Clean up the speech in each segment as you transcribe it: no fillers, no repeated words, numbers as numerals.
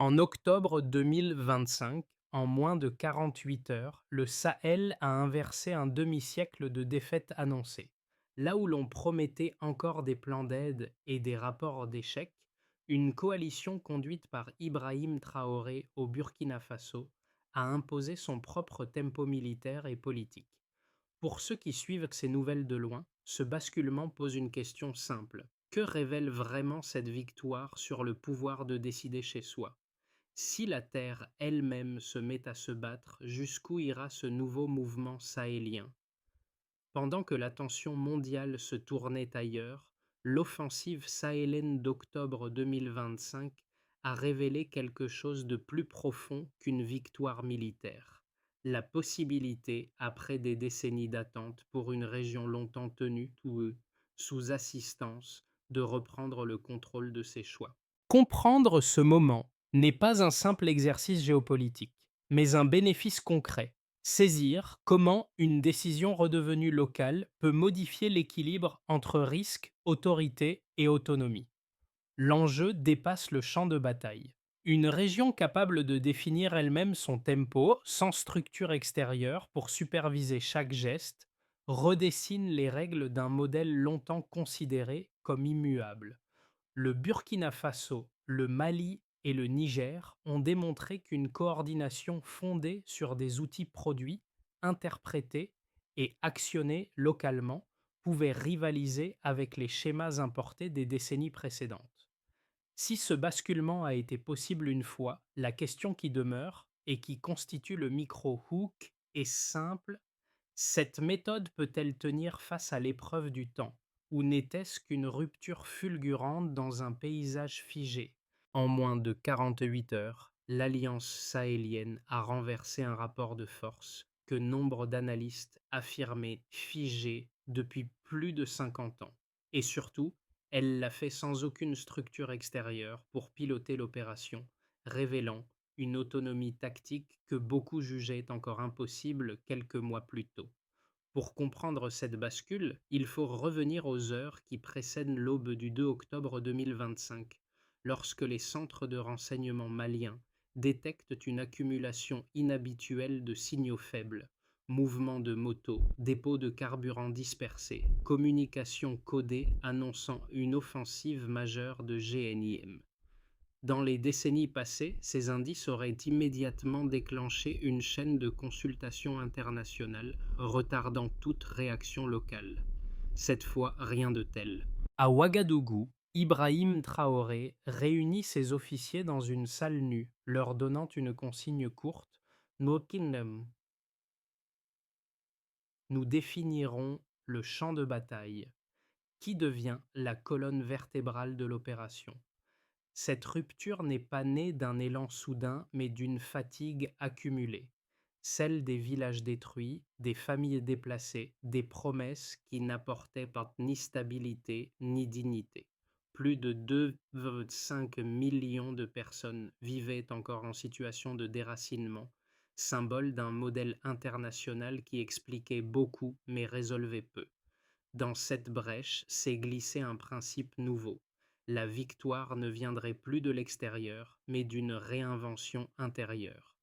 En octobre 2025, en moins de 48 heures, le Sahel a inversé un demi-siècle de défaites annoncées. Là où l'on promettait encore des plans d'aide et des rapports d'échecs, une coalition conduite par Ibrahim Traoré au Burkina Faso a imposé son propre tempo militaire et politique. Pour ceux qui suivent ces nouvelles de loin, ce basculement pose une question simple. Que révèle vraiment cette victoire sur le pouvoir de décider chez soi? Si la Terre elle-même se met à se battre, jusqu'où ira ce nouveau mouvement sahélien? Pendant que l'attention mondiale se tournait ailleurs, l'offensive sahélienne d'octobre 2025 a révélé quelque chose de plus profond qu'une victoire militaire. La possibilité, après des décennies d'attente pour une région longtemps tenue sous assistance, de reprendre le contrôle de ses choix. Comprendre ce moment n'est pas un simple exercice géopolitique, mais un bénéfice concret. Saisir comment une décision redevenue locale peut modifier l'équilibre entre risque, autorité et autonomie. L'enjeu dépasse le champ de bataille. Une région capable de définir elle-même son tempo, sans structure extérieure pour superviser chaque geste, redessine les règles d'un modèle longtemps considéré comme immuable. Le Burkina Faso, le Mali et le Niger ont démontré qu'une coordination fondée sur des outils produits, interprétés et actionnés localement pouvait rivaliser avec les schémas importés des décennies précédentes. Si ce basculement a été possible une fois, la question qui demeure et qui constitue le micro-hook est simple: cette méthode peut-elle tenir face à l'épreuve du temps, ou n'était-ce qu'une rupture fulgurante dans un paysage figé? En moins de 48 heures, l'Alliance sahélienne a renversé un rapport de force que nombre d'analystes affirmaient figé depuis plus de 50 ans. Et surtout, elle l'a fait sans aucune structure extérieure pour piloter l'opération, révélant une autonomie tactique que beaucoup jugeaient encore impossible quelques mois plus tôt. Pour comprendre cette bascule, il faut revenir aux heures qui précèdent l'aube du 2 octobre 2025, lorsque les centres de renseignement maliens détectent une accumulation inhabituelle de signaux faibles: mouvements de motos, dépôts de carburant dispersés, communications codées annonçant une offensive majeure de GNIM. Dans les décennies passées, ces indices auraient immédiatement déclenché une chaîne de consultations internationales, retardant toute réaction locale. Cette fois, rien de tel. À Ouagadougou, Ibrahim Traoré réunit ses officiers dans une salle nue, leur donnant une consigne courte: Nous définirons le champ de bataille, qui devient la colonne vertébrale de l'opération. Cette rupture n'est pas née d'un élan soudain, mais d'une fatigue accumulée, celle des villages détruits, des familles déplacées, des promesses qui n'apportaient pas ni stabilité ni dignité. Plus de 2,5 millions de personnes vivaient encore en situation de déracinement, symbole d'un modèle international qui expliquait beaucoup mais résolvait peu. Dans cette brèche s'est glissé un principe nouveau: la victoire ne viendrait plus de l'extérieur, mais d'une réinvention intérieure.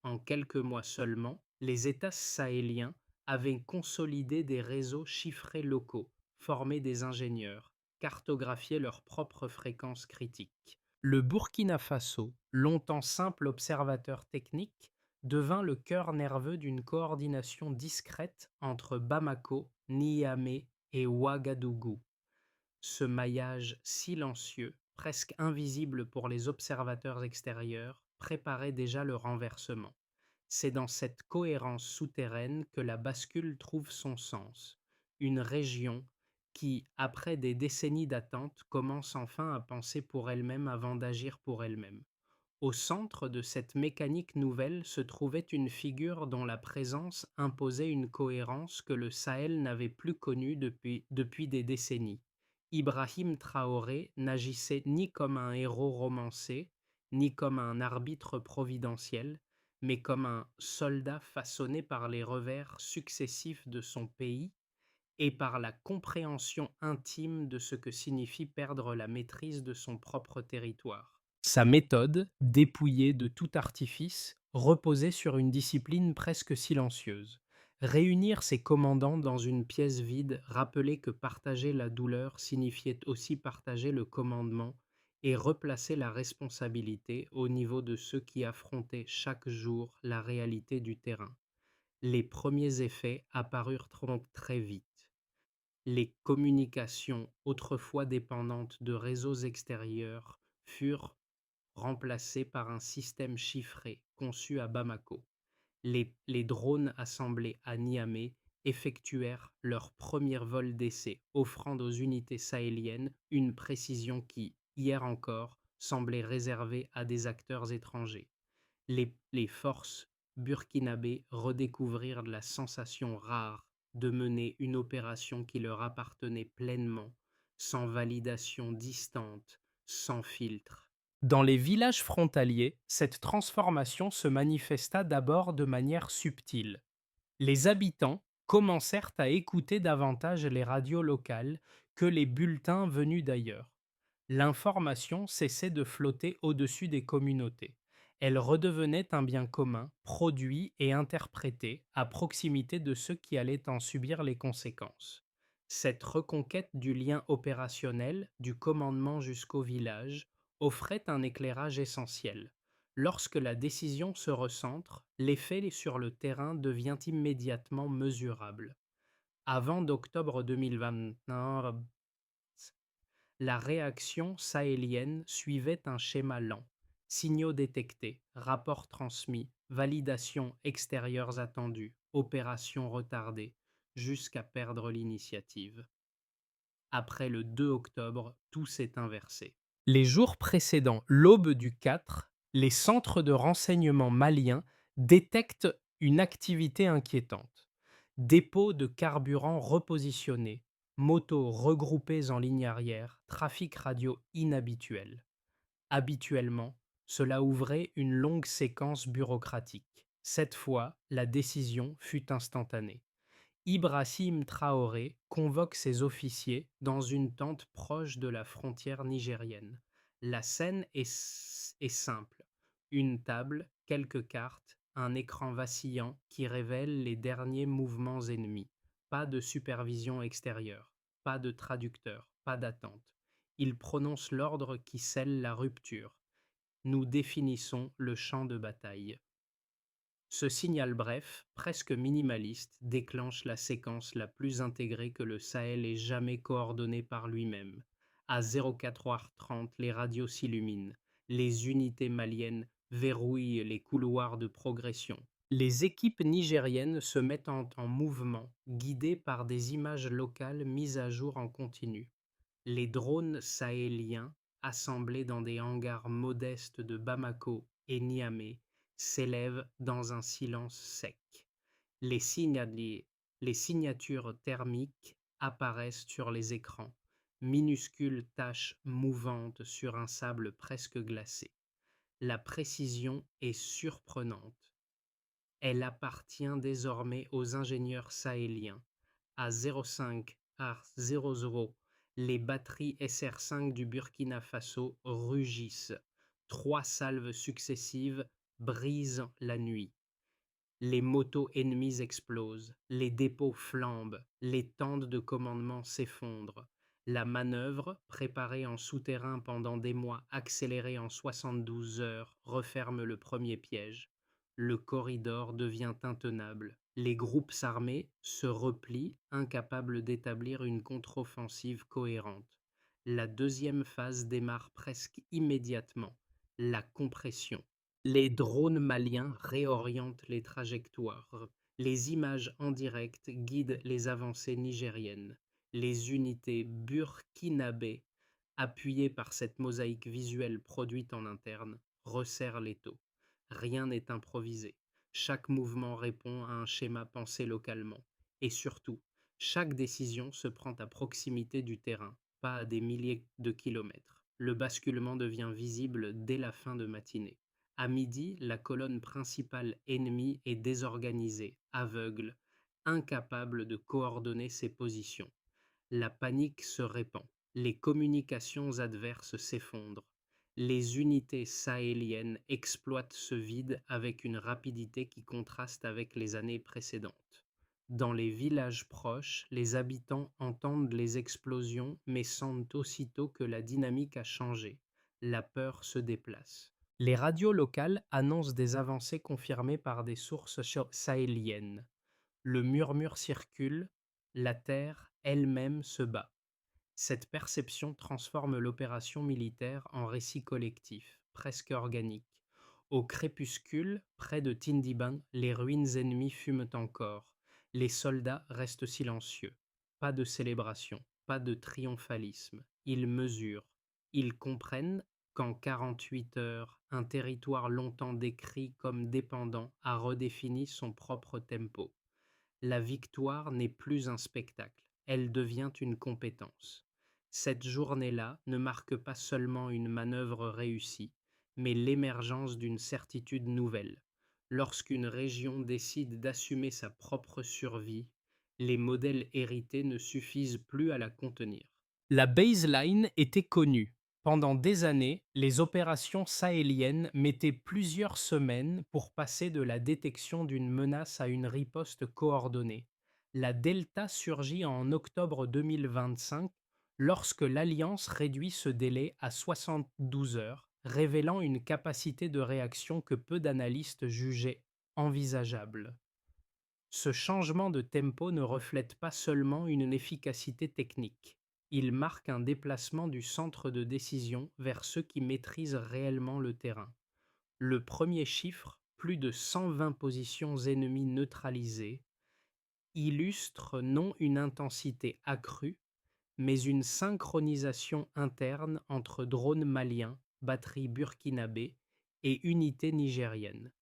En quelques mois seulement, les États sahéliens avaient consolidé des réseaux chiffrés locaux, formé des ingénieurs, cartographié leurs propres fréquences critiques. Le Burkina Faso, longtemps simple observateur technique, devint le cœur nerveux d'une coordination discrète entre Bamako, Niamey et Ouagadougou. Ce maillage silencieux, presque invisible pour les observateurs extérieurs, préparait déjà le renversement. C'est dans cette cohérence souterraine que la bascule trouve son sens. Une région qui, après des décennies d'attente, commence enfin à penser pour elle-même avant d'agir pour elle-même. Au centre de cette mécanique nouvelle se trouvait une figure dont la présence imposait une cohérence que le Sahel n'avait plus connue depuis des décennies. Ibrahim Traoré n'agissait ni comme un héros romancé, ni comme un arbitre providentiel, mais comme un soldat façonné par les revers successifs de son pays et par la compréhension intime de ce que signifie perdre la maîtrise de son propre territoire. Sa méthode, dépouillée de tout artifice, reposait sur une discipline presque silencieuse. Réunir ses commandants dans une pièce vide rappelait que partager la douleur signifiait aussi partager le commandement et replacer la responsabilité au niveau de ceux qui affrontaient chaque jour la réalité du terrain. Les premiers effets apparurent donc très vite. Les communications, autrefois dépendantes de réseaux extérieurs, furent remplacées par un système chiffré conçu à Bamako. Les drones assemblés à Niamey effectuèrent leur premier vol d'essai, offrant aux unités sahéliennes une précision qui, hier encore, semblait réservée à des acteurs étrangers. Les forces burkinabées redécouvrirent la sensation rare de mener une opération qui leur appartenait pleinement, sans validation distante, sans filtre. Dans les villages frontaliers, cette transformation se manifesta d'abord de manière subtile. Les habitants commencèrent à écouter davantage les radios locales que les bulletins venus d'ailleurs. L'information cessait de flotter au-dessus des communautés. Elle redevenait un bien commun, produit et interprété à proximité de ceux qui allaient en subir les conséquences. Cette reconquête du lien opérationnel, du commandement jusqu'au village, offrait un éclairage essentiel. Lorsque la décision se recentre, l'effet sur le terrain devient immédiatement mesurable. Avant d'octobre 2021, la réaction sahélienne suivait un schéma lent. Signaux détectés, rapports transmis, validations extérieures attendues, opérations retardées, jusqu'à perdre l'initiative. Après le 2 octobre, tout s'est inversé. Les jours précédant l'aube du 4, les centres de renseignement maliens détectent une activité inquiétante. Dépôts de carburant repositionnés, motos regroupées en ligne arrière, trafic radio inhabituel. Habituellement, cela ouvrait une longue séquence bureaucratique. Cette fois, la décision fut instantanée. Ibrahim Traoré convoque ses officiers dans une tente proche de la frontière nigérienne. La scène est simple. Une table, quelques cartes, un écran vacillant qui révèle les derniers mouvements ennemis. Pas de supervision extérieure, pas de traducteur, pas d'attente. Il prononce l'ordre qui scelle la rupture. Nous définissons le champ de bataille. Ce signal bref, presque minimaliste, déclenche la séquence la plus intégrée que le Sahel ait jamais coordonnée par lui-même. À 04h30, les radios s'illuminent. Les unités maliennes verrouillent les couloirs de progression. Les équipes nigériennes se mettent en mouvement, guidées par des images locales mises à jour en continu. Les drones sahéliens, assemblés dans des hangars modestes de Bamako et Niamey, s'élèvent dans un silence sec. Les, les signatures thermiques apparaissent sur les écrans, minuscules taches mouvantes sur un sable presque glacé. La précision est surprenante. Elle appartient désormais aux ingénieurs sahéliens. À 05 à 00, les batteries SR5 du Burkina Faso rugissent. 3 salves successives brisent la nuit. Les motos ennemies explosent, les dépôts flambent, les tentes de commandement s'effondrent. La manœuvre, préparée en souterrain pendant des mois, accélérée en 72 heures, referme le premier piège. Le corridor devient intenable. Les groupes armés se replient, incapables d'établir une contre-offensive cohérente. La deuxième phase démarre presque immédiatement, la compression. Les drones maliens réorientent les trajectoires. Les images en direct guident les avancées nigériennes. Les unités burkinabées, appuyées par cette mosaïque visuelle produite en interne, resserrent l'étau. Rien n'est improvisé. Chaque mouvement répond à un schéma pensé localement. Et surtout, chaque décision se prend à proximité du terrain, pas à des milliers de kilomètres. Le basculement devient visible dès la fin de matinée. À midi, la colonne principale ennemie est désorganisée, aveugle, incapable de coordonner ses positions. La panique se répand. Les communications adverses s'effondrent. Les unités sahéliennes exploitent ce vide avec une rapidité qui contraste avec les années précédentes. Dans les villages proches, les habitants entendent les explosions mais sentent aussitôt que la dynamique a changé. La peur se déplace. Les radios locales annoncent des avancées confirmées par des sources sahéliennes. Le murmure circule, la terre elle-même se bat. Cette perception transforme l'opération militaire en récit collectif, presque organique. Au crépuscule, près de Tindiban, les ruines ennemies fument encore. Les soldats restent silencieux. Pas de célébration, pas de triomphalisme. Ils mesurent. Ils comprennent qu'en 48 heures, un territoire longtemps décrit comme dépendant a redéfini son propre tempo. La victoire n'est plus un spectacle, elle devient une compétence. Cette journée-là ne marque pas seulement une manœuvre réussie, mais l'émergence d'une certitude nouvelle. Lorsqu'une région décide d'assumer sa propre survie, les modèles hérités ne suffisent plus à la contenir. La baseline était connue. Pendant des années, les opérations sahéliennes mettaient plusieurs semaines pour passer de la détection d'une menace à une riposte coordonnée. La Delta surgit en octobre 2025 lorsque l'Alliance réduit ce délai à 72 heures, révélant une capacité de réaction que peu d'analystes jugeaient envisageable. Ce changement de tempo ne reflète pas seulement une efficacité technique, il marque un déplacement du centre de décision vers ceux qui maîtrisent réellement le terrain. Le premier chiffre, plus de 120 positions ennemies neutralisées, illustre non une intensité accrue, mais une synchronisation interne entre drones maliens, batteries burkinabé et unités nigériennes.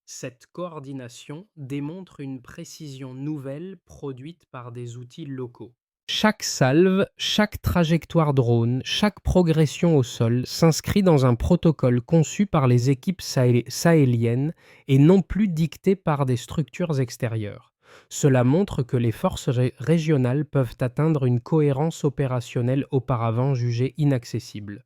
Cette coordination démontre une précision nouvelle produite par des outils locaux. Chaque salve, chaque trajectoire drone, chaque progression au sol s'inscrit dans un protocole conçu par les équipes sahéliennes et non plus dicté par des structures extérieures. Cela montre que les forces régionales peuvent atteindre une cohérence opérationnelle auparavant jugée inaccessible.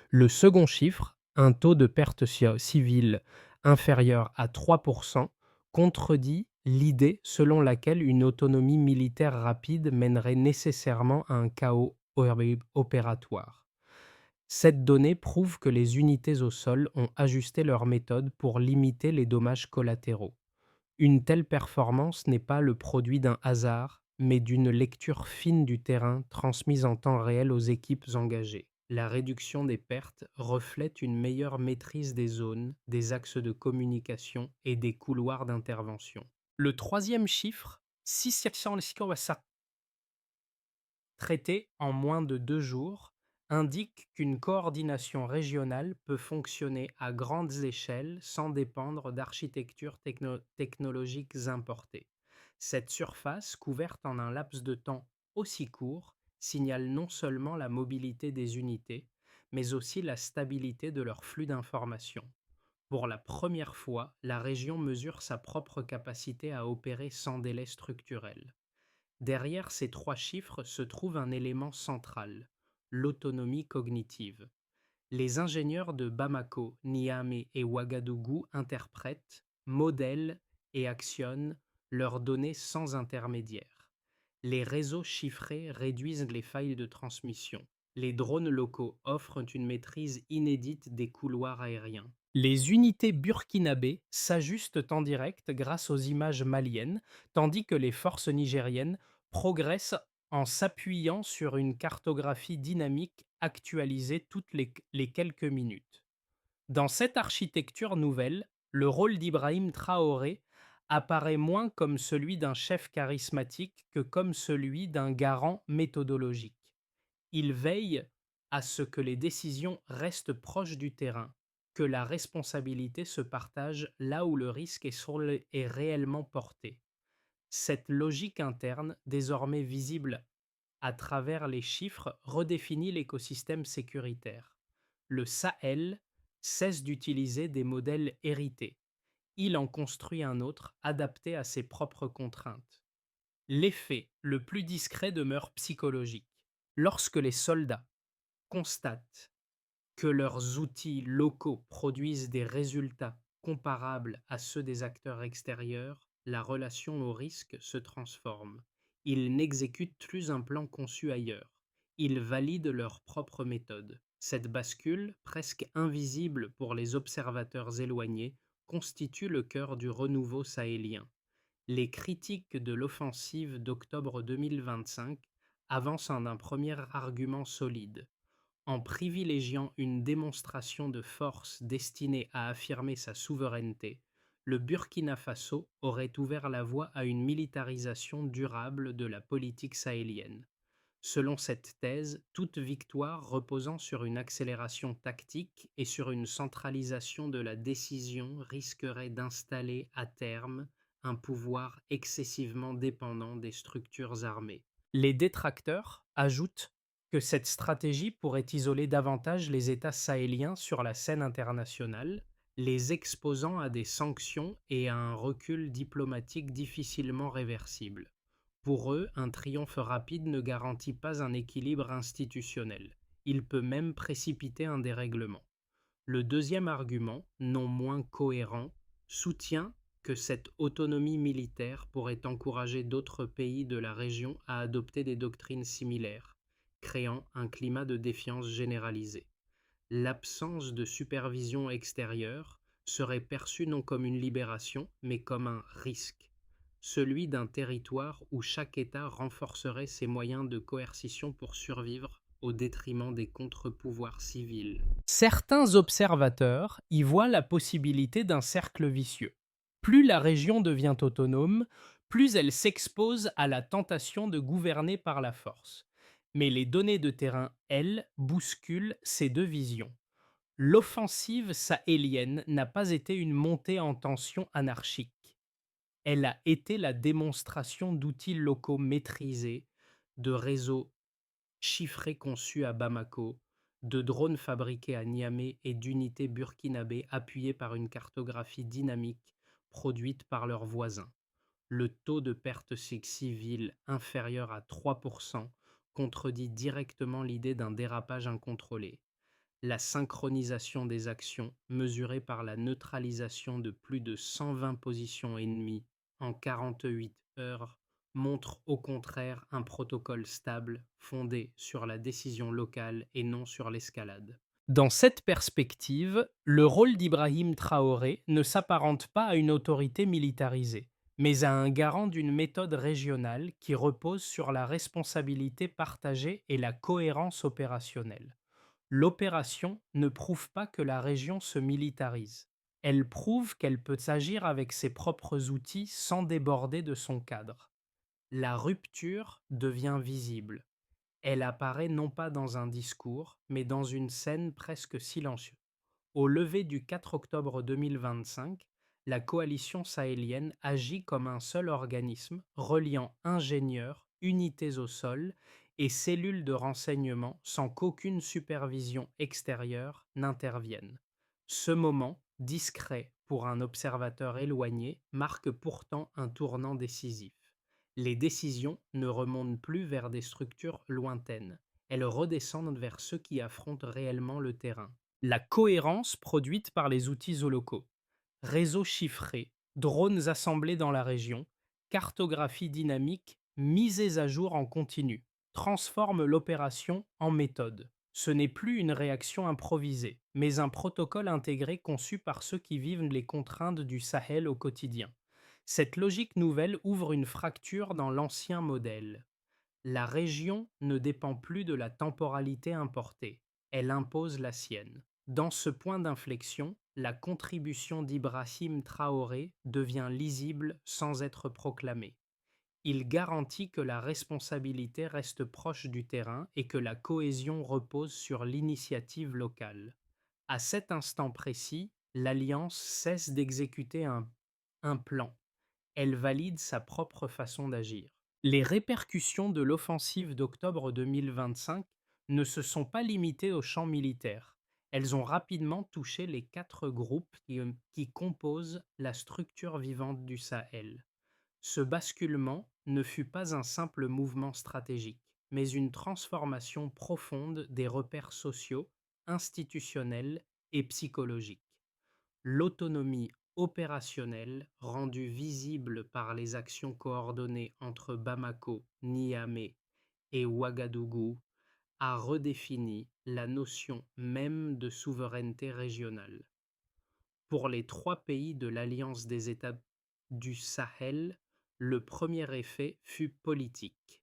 Le second chiffre, un taux de perte civile inférieur à 3%, contredit l'idée selon laquelle une autonomie militaire rapide mènerait nécessairement à un chaos opératoire. Cette donnée prouve que les unités au sol ont ajusté leurs méthodes pour limiter les dommages collatéraux. Une telle performance n'est pas le produit d'un hasard, mais d'une lecture fine du terrain transmise en temps réel aux équipes engagées. La réduction des pertes reflète une meilleure maîtrise des zones, des axes de communication et des couloirs d'intervention. Le troisième chiffre, 600 traité en moins de 2 jours, indique qu'une coordination régionale peut fonctionner à grandes échelles sans dépendre d'architectures technologiques importées. Cette surface, couverte en un laps de temps aussi court, signale non seulement la mobilité des unités, mais aussi la stabilité de leur flux d'informations. Pour la première fois, la région mesure sa propre capacité à opérer sans délai structurel. Derrière ces trois chiffres se trouve un élément central, l'autonomie cognitive. Les ingénieurs de Bamako, Niamey et Ouagadougou interprètent, modèlent et actionnent leurs données sans intermédiaire. Les réseaux chiffrés réduisent les failles de transmission. Les drones locaux offrent une maîtrise inédite des couloirs aériens. Les unités burkinabées s'ajustent en direct grâce aux images maliennes, tandis que les forces nigériennes progressent en s'appuyant sur une cartographie dynamique actualisée toutes les quelques minutes. Dans cette architecture nouvelle, le rôle d'Ibrahim Traoré apparaît moins comme celui d'un chef charismatique que comme celui d'un garant méthodologique. Il veille à ce que les décisions restent proches du terrain, que la responsabilité se partage là où le risque est réellement porté. Cette logique interne, désormais visible à travers les chiffres, redéfinit l'écosystème sécuritaire. Le Sahel cesse d'utiliser des modèles hérités. Il en construit un autre adapté à ses propres contraintes. L'effet le plus discret demeure psychologique. Lorsque les soldats constatent Que leurs outils locaux produisent des résultats comparables à ceux des acteurs extérieurs, la relation au risque se transforme. Ils n'exécutent plus un plan conçu ailleurs. Ils valident leur propre méthode. Cette bascule, presque invisible pour les observateurs éloignés, constitue le cœur du renouveau sahélien. Les critiques de l'offensive d'octobre 2025 avancent un premier argument solide. En privilégiant une démonstration de force destinée à affirmer sa souveraineté, le Burkina Faso aurait ouvert la voie à une militarisation durable de la politique sahélienne. Selon cette thèse, toute victoire reposant sur une accélération tactique et sur une centralisation de la décision risquerait d'installer à terme un pouvoir excessivement dépendant des structures armées. Les détracteurs ajoutent que cette stratégie pourrait isoler davantage les États sahéliens sur la scène internationale, les exposant à des sanctions et à un recul diplomatique difficilement réversible. Pour eux, un triomphe rapide ne garantit pas un équilibre institutionnel. Il peut même précipiter un dérèglement. Le deuxième argument, non moins cohérent, soutient que cette autonomie militaire pourrait encourager d'autres pays de la région à adopter des doctrines similaires, créant un climat de défiance généralisé. L'absence de supervision extérieure serait perçue non comme une libération, mais comme un risque, celui d'un territoire où chaque État renforcerait ses moyens de coercition pour survivre au détriment des contre-pouvoirs civils. Certains observateurs y voient la possibilité d'un cercle vicieux. Plus la région devient autonome, plus elle s'expose à la tentation de gouverner par la force. Mais les données de terrain, elles, bousculent ces deux visions. L'offensive sahélienne n'a pas été une montée en tension anarchique. Elle a été la démonstration d'outils locaux maîtrisés, de réseaux chiffrés conçus à Bamako, de drones fabriqués à Niamey et d'unités burkinabées appuyées par une cartographie dynamique produite par leurs voisins. Le taux de perte civile inférieur à 3% contredit directement l'idée d'un dérapage incontrôlé. La synchronisation des actions, mesurée par la neutralisation de plus de 120 positions ennemies en 48 heures, montre au contraire un protocole stable fondé sur la décision locale et non sur l'escalade. Dans cette perspective, le rôle d'Ibrahim Traoré ne s'apparente pas à une autorité militarisée, mais à un garant d'une méthode régionale qui repose sur la responsabilité partagée et la cohérence opérationnelle. L'opération ne prouve pas que la région se militarise. Elle prouve qu'elle peut agir avec ses propres outils sans déborder de son cadre. La rupture devient visible. Elle apparaît non pas dans un discours, mais dans une scène presque silencieuse. Au lever du 4 octobre 2025, la coalition sahélienne agit comme un seul organisme reliant ingénieurs, unités au sol et cellules de renseignement sans qu'aucune supervision extérieure n'intervienne. Ce moment, discret pour un observateur éloigné, marque pourtant un tournant décisif. Les décisions ne remontent plus vers des structures lointaines, elles redescendent vers ceux qui affrontent réellement le terrain. La cohérence produite par les outils locaux, réseaux chiffrés, drones assemblés dans la région, cartographie dynamique, mises à jour en continu, transforme l'opération en méthode. Ce n'est plus une réaction improvisée, mais un protocole intégré conçu par ceux qui vivent les contraintes du Sahel au quotidien. Cette logique nouvelle ouvre une fracture dans l'ancien modèle. La région ne dépend plus de la temporalité importée, elle impose la sienne. Dans ce point d'inflexion, la contribution d'Ibrahim Traoré devient lisible sans être proclamée. Il garantit que la responsabilité reste proche du terrain et que la cohésion repose sur l'initiative locale. À cet instant précis, l'Alliance cesse d'exécuter un plan. Elle valide sa propre façon d'agir. Les répercussions de l'offensive d'octobre 2025 ne se sont pas limitées au champ militaire. Elles ont rapidement touché les quatre groupes qui composent la structure vivante du Sahel. Ce basculement ne fut pas un simple mouvement stratégique, mais une transformation profonde des repères sociaux institutionnelle et psychologique. L'autonomie opérationnelle, rendue visible par les actions coordonnées entre Bamako, Niamey et Ouagadougou, a redéfini la notion même de souveraineté régionale. Pour les trois pays de l'Alliance des États du Sahel, le premier effet fut politique.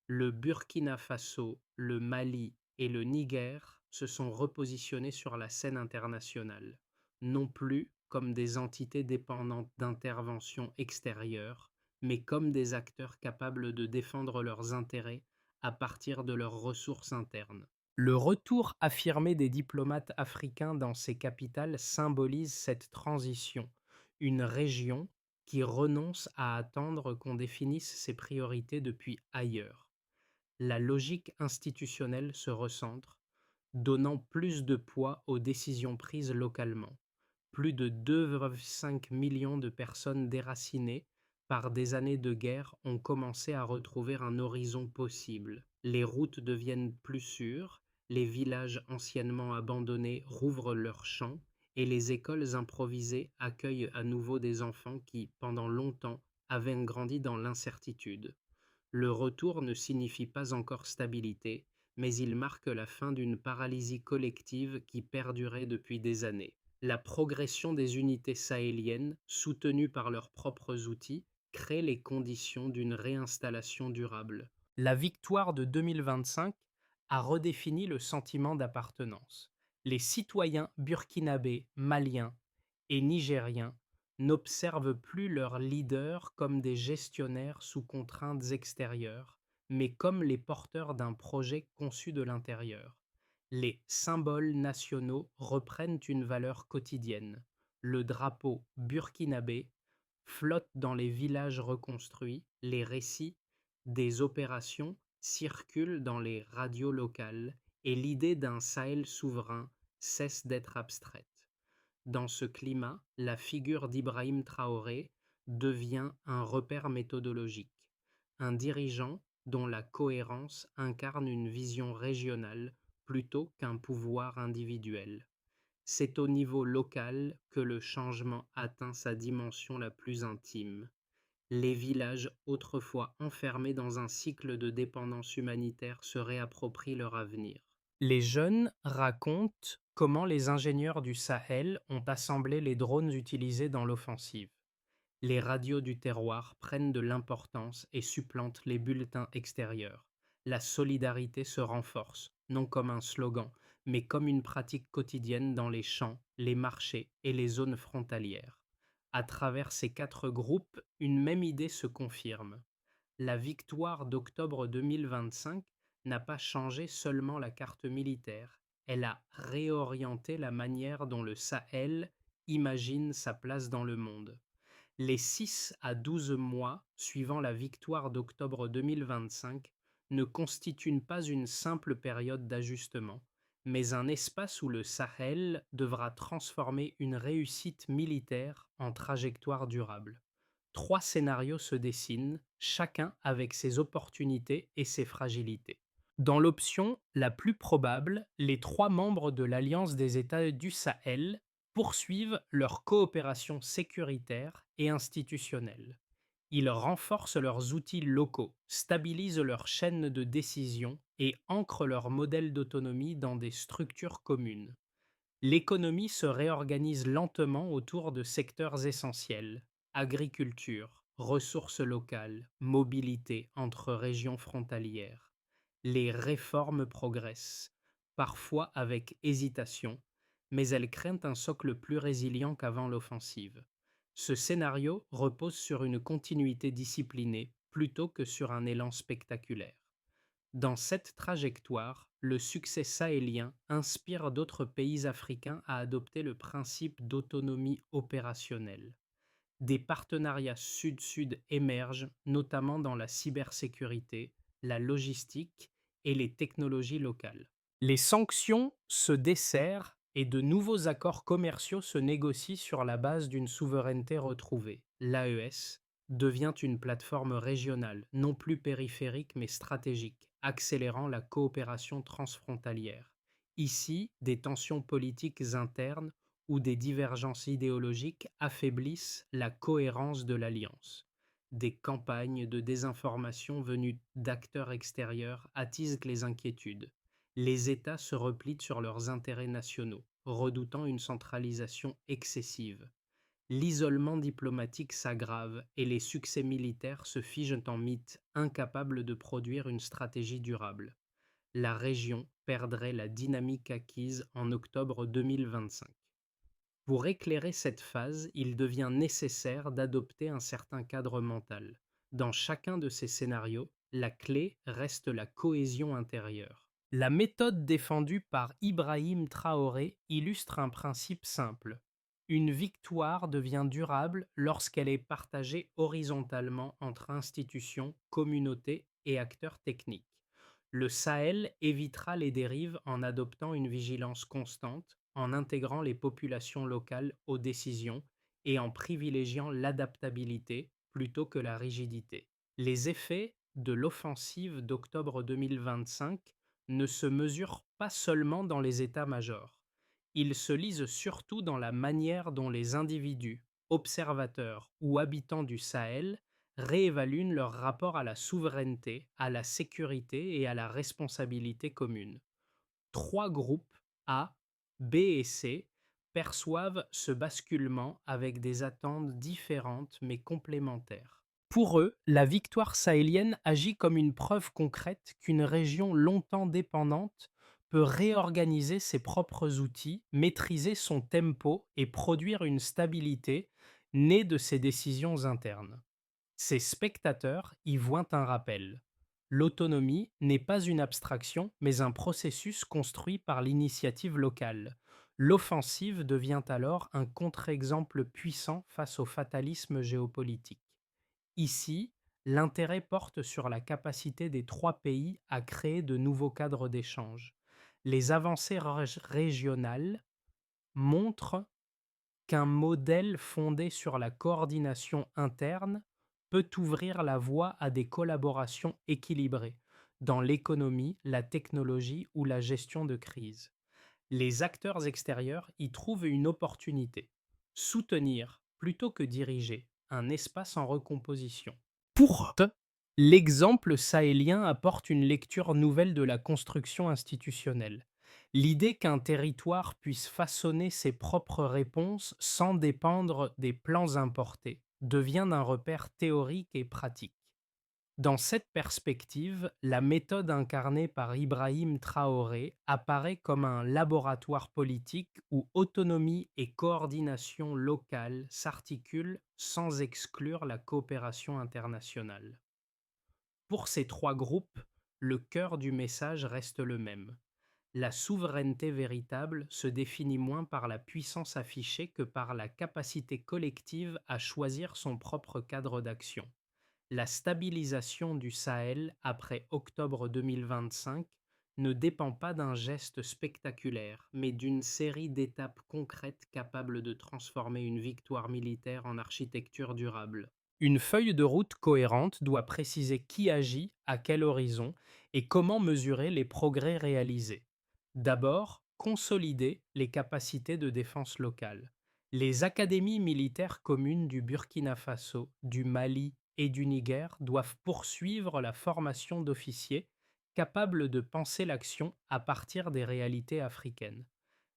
Le Burkina Faso, le Mali et le Niger se sont repositionnés sur la scène internationale, non plus comme des entités dépendantes d'interventions extérieures, mais comme des acteurs capables de défendre leurs intérêts à partir de leurs ressources internes. Le retour affirmé des diplomates africains dans ces capitales symbolise cette transition, une région qui renonce à attendre qu'on définisse ses priorités depuis ailleurs. La logique institutionnelle se recentre, donnant plus de poids aux décisions prises localement. Plus de 2,5 millions de personnes déracinées par des années de guerre ont commencé à retrouver un horizon possible. Les routes deviennent plus sûres, les villages anciennement abandonnés rouvrent leurs champs et les écoles improvisées accueillent à nouveau des enfants qui, pendant longtemps, avaient grandi dans l'incertitude. Le retour ne signifie pas encore stabilité, mais il marque la fin d'une paralysie collective qui perdurait depuis des années. La progression des unités sahéliennes, soutenues par leurs propres outils, crée les conditions d'une réinstallation durable. La victoire de 2025 a redéfini le sentiment d'appartenance. Les citoyens burkinabés, maliens et nigériens n'observent plus leurs leaders comme des gestionnaires sous contraintes extérieures, mais comme les porteurs d'un projet conçu de l'intérieur. Les symboles nationaux reprennent une valeur quotidienne. Le drapeau burkinabé flotte dans les villages reconstruits, les récits des opérations circulent dans les radios locales et l'idée d'un Sahel souverain cesse d'être abstraite. Dans ce climat, la figure d'Ibrahim Traoré devient un repère méthodologique, un dirigeant dont la cohérence incarne une vision régionale plutôt qu'un pouvoir individuel. C'est au niveau local que le changement atteint sa dimension la plus intime. Les villages autrefois enfermés dans un cycle de dépendance humanitaire se réapproprient leur avenir. Les jeunes racontent comment les ingénieurs du Sahel ont assemblé les drones utilisés dans l'offensive. Les radios du terroir prennent de l'importance et supplantent les bulletins extérieurs. La solidarité se renforce, non comme un slogan, mais comme une pratique quotidienne dans les champs, les marchés et les zones frontalières. À travers ces quatre groupes, une même idée se confirme. La victoire d'octobre 2025 n'a pas changé seulement la carte militaire, elle a réorienté la manière dont le Sahel imagine sa place dans le monde. Les 6 à 12 mois suivant la victoire d'octobre 2025 ne constituent pas une simple période d'ajustement, mais un espace où le Sahel devra transformer une réussite militaire en trajectoire durable. Trois scénarios se dessinent, chacun avec ses opportunités et ses fragilités. Dans l'option la plus probable, les trois membres de l'Alliance des États du Sahel poursuivent leur coopération sécuritaire et institutionnelle. Ils renforcent leurs outils locaux, stabilisent leurs chaînes de décision et ancrent leur modèle d'autonomie dans des structures communes. L'économie se réorganise lentement autour de secteurs essentiels: agriculture, ressources locales, mobilité entre régions frontalières. Les réformes progressent, parfois avec hésitation, mais elles craignent un socle plus résilient qu'avant l'offensive. Ce scénario repose sur une continuité disciplinée plutôt que sur un élan spectaculaire. Dans cette trajectoire, le succès sahélien inspire d'autres pays africains à adopter le principe d'autonomie opérationnelle. Des partenariats sud-sud émergent, notamment dans la cybersécurité, la logistique et les technologies locales. Les sanctions se desserrent et de nouveaux accords commerciaux se négocient sur la base d'une souveraineté retrouvée. L'AES devient une plateforme régionale, non plus périphérique mais stratégique, accélérant la coopération transfrontalière. Ici, des tensions politiques internes ou des divergences idéologiques affaiblissent la cohérence de l'alliance. Des campagnes de désinformation venues d'acteurs extérieurs attisent les inquiétudes. Les États se replient sur leurs intérêts nationaux, redoutant une centralisation excessive. L'isolement diplomatique s'aggrave et les succès militaires se figent en mythes incapables de produire une stratégie durable. La région perdrait la dynamique acquise en octobre 2025. Pour éclairer cette phase, il devient nécessaire d'adopter un certain cadre mental. Dans chacun de ces scénarios, la clé reste la cohésion intérieure. La méthode défendue par Ibrahim Traoré illustre un principe simple. Une victoire devient durable lorsqu'elle est partagée horizontalement entre institutions, communautés et acteurs techniques. Le Sahel évitera les dérives en adoptant une vigilance constante, en intégrant les populations locales aux décisions et en privilégiant l'adaptabilité plutôt que la rigidité. Les effets de l'offensive d'octobre 2025 ne se mesurent pas seulement dans les états-majors. Ils se lisent surtout dans la manière dont les individus, observateurs ou habitants du Sahel réévaluent leur rapport à la souveraineté, à la sécurité et à la responsabilité commune. Trois groupes A, B et C perçoivent ce basculement avec des attentes différentes mais complémentaires. Pour eux, la victoire sahélienne agit comme une preuve concrète qu'une région longtemps dépendante peut réorganiser ses propres outils, maîtriser son tempo et produire une stabilité née de ses décisions internes. Ces spectateurs y voient un rappel. L'autonomie n'est pas une abstraction, mais un processus construit par l'initiative locale. L'offensive devient alors un contre-exemple puissant face au fatalisme géopolitique. Ici, l'intérêt porte sur la capacité des trois pays à créer de nouveaux cadres d'échange. Les avancées régionales montrent qu'un modèle fondé sur la coordination interne peut ouvrir la voie à des collaborations équilibrées dans l'économie, la technologie ou la gestion de crise. Les acteurs extérieurs y trouvent une opportunité. Soutenir plutôt que diriger un espace en recomposition. Pour l'exemple sahélien apporte une lecture nouvelle de la construction institutionnelle. L'idée qu'un territoire puisse façonner ses propres réponses sans dépendre des plans importés devient un repère théorique et pratique. Dans cette perspective, la méthode incarnée par Ibrahim Traoré apparaît comme un laboratoire politique où autonomie et coordination locale s'articulent sans exclure la coopération internationale. Pour ces trois groupes, le cœur du message reste le même. La souveraineté véritable se définit moins par la puissance affichée que par la capacité collective à choisir son propre cadre d'action. La stabilisation du Sahel après octobre 2025 ne dépend pas d'un geste spectaculaire, mais d'une série d'étapes concrètes capables de transformer une victoire militaire en architecture durable. Une feuille de route cohérente doit préciser qui agit, à quel horizon et comment mesurer les progrès réalisés. D'abord, consolider les capacités de défense locale. Les académies militaires communes du Burkina Faso, du Mali et du Niger doivent poursuivre la formation d'officiers capables de penser l'action à partir des réalités africaines.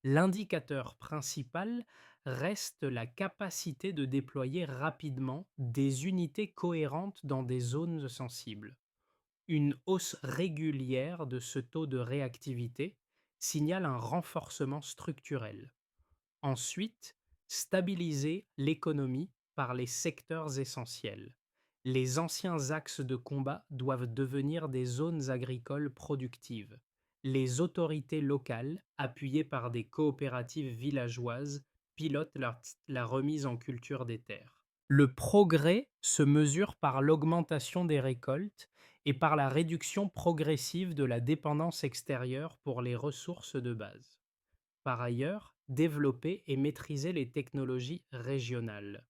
L'indicateur principal reste la capacité de déployer rapidement des unités cohérentes dans des zones sensibles. Une hausse régulière de ce taux de réactivité signale un renforcement structurel. Ensuite, stabiliser l'économie par les secteurs essentiels. Les anciens axes de combat doivent devenir des zones agricoles productives. Les autorités locales, appuyées par des coopératives villageoises, pilotent la remise en culture des terres. Le progrès se mesure par l'augmentation des récoltes et par la réduction progressive de la dépendance extérieure pour les ressources de base. Par ailleurs, développer et maîtriser les technologies régionales.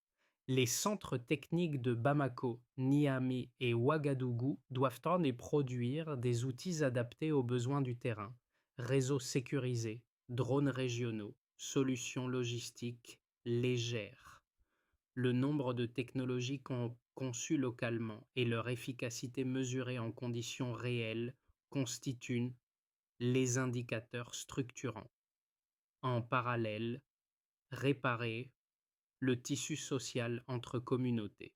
Les centres techniques de Bamako, Niamey et Ouagadougou doivent en et produire des outils adaptés aux besoins du terrain, réseaux sécurisés, drones régionaux, solutions logistiques légères. Le nombre de technologies conçues localement et leur efficacité mesurée en conditions réelles constituent les indicateurs structurants. En parallèle, réparer le tissu social entre communautés.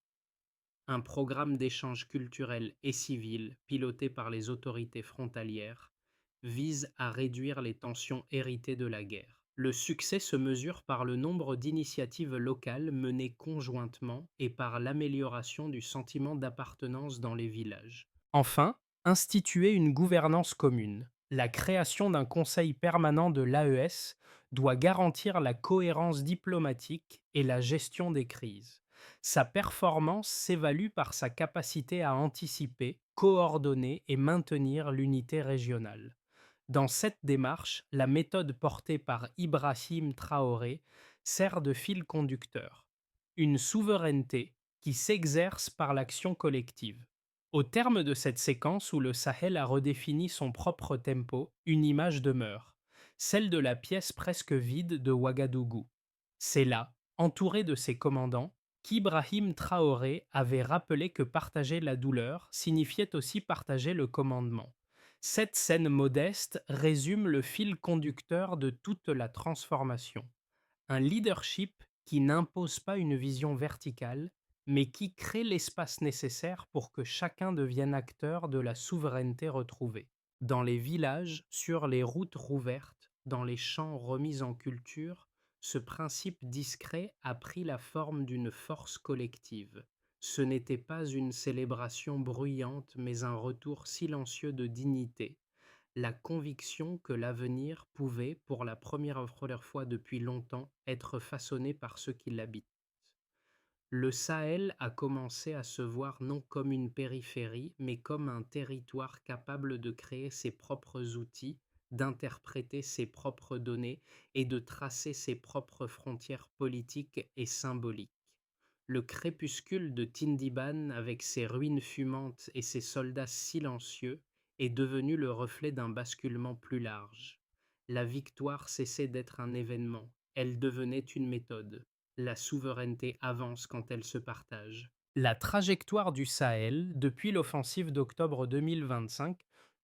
Un programme d'échange culturel et civil piloté par les autorités frontalières vise à réduire les tensions héritées de la guerre. Le succès se mesure par le nombre d'initiatives locales menées conjointement et par l'amélioration du sentiment d'appartenance dans les villages. Enfin, instituer une gouvernance commune. La création d'un conseil permanent de l'AES doit garantir la cohérence diplomatique et la gestion des crises. Sa performance s'évalue par sa capacité à anticiper, coordonner et maintenir l'unité régionale. Dans cette démarche, la méthode portée par Ibrahim Traoré sert de fil conducteur, une souveraineté qui s'exerce par l'action collective. Au terme de cette séquence où le Sahel a redéfini son propre tempo, une image demeure, celle de la pièce presque vide de Ouagadougou. C'est là, entouré de ses commandants, qu'Ibrahim Traoré avait rappelé que partager la douleur signifiait aussi partager le commandement. Cette scène modeste résume le fil conducteur de toute la transformation. Un leadership qui n'impose pas une vision verticale, mais qui crée l'espace nécessaire pour que chacun devienne acteur de la souveraineté retrouvée. Dans les villages, sur les routes rouvertes, dans les champs remis en culture, ce principe discret a pris la forme d'une force collective. Ce n'était pas une célébration bruyante, mais un retour silencieux de dignité, la conviction que l'avenir pouvait, pour la première fois depuis longtemps, être façonné par ceux qui l'habitent. Le Sahel a commencé à se voir non comme une périphérie, mais comme un territoire capable de créer ses propres outils, d'interpréter ses propres données et de tracer ses propres frontières politiques et symboliques. Le crépuscule de Tindiban, avec ses ruines fumantes et ses soldats silencieux, est devenu le reflet d'un basculement plus large. La victoire cessait d'être un événement, elle devenait une méthode. La souveraineté avance quand elle se partage. La trajectoire du Sahel, depuis l'offensive d'octobre 2025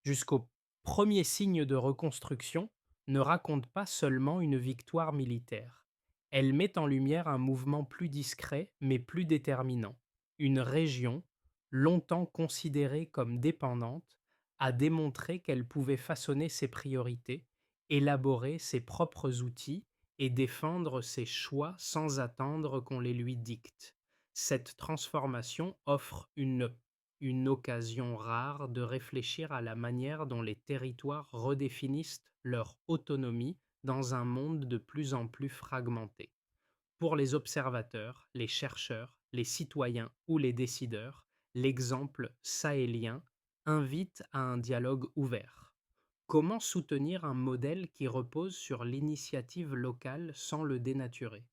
jusqu'au premier signe de reconstruction, ne raconte pas seulement une victoire militaire. Elle met en lumière un mouvement plus discret mais plus déterminant. Une région, longtemps considérée comme dépendante, a démontré qu'elle pouvait façonner ses priorités, élaborer ses propres outils et défendre ses choix sans attendre qu'on les lui dicte. Cette transformation offre une occasion rare de réfléchir à la manière dont les territoires redéfinissent leur autonomie dans un monde de plus en plus fragmenté. Pour les observateurs, les chercheurs, les citoyens ou les décideurs, l'exemple sahélien invite à un dialogue ouvert. Comment soutenir un modèle qui repose sur l'initiative locale sans le dénaturer?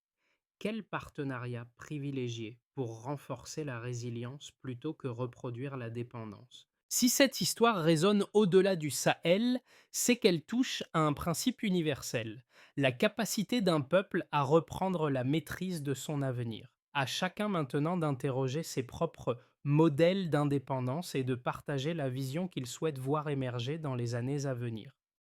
Quel partenariat privilégier pour renforcer la résilience plutôt que reproduire la dépendance? Si cette histoire résonne au-delà du Sahel, c'est qu'elle touche à un principe universel, la capacité d'un peuple à reprendre la maîtrise de son avenir. À chacun maintenant d'interroger ses propres modèles d'indépendance et de partager la vision qu'il souhaite voir émerger dans les années à venir.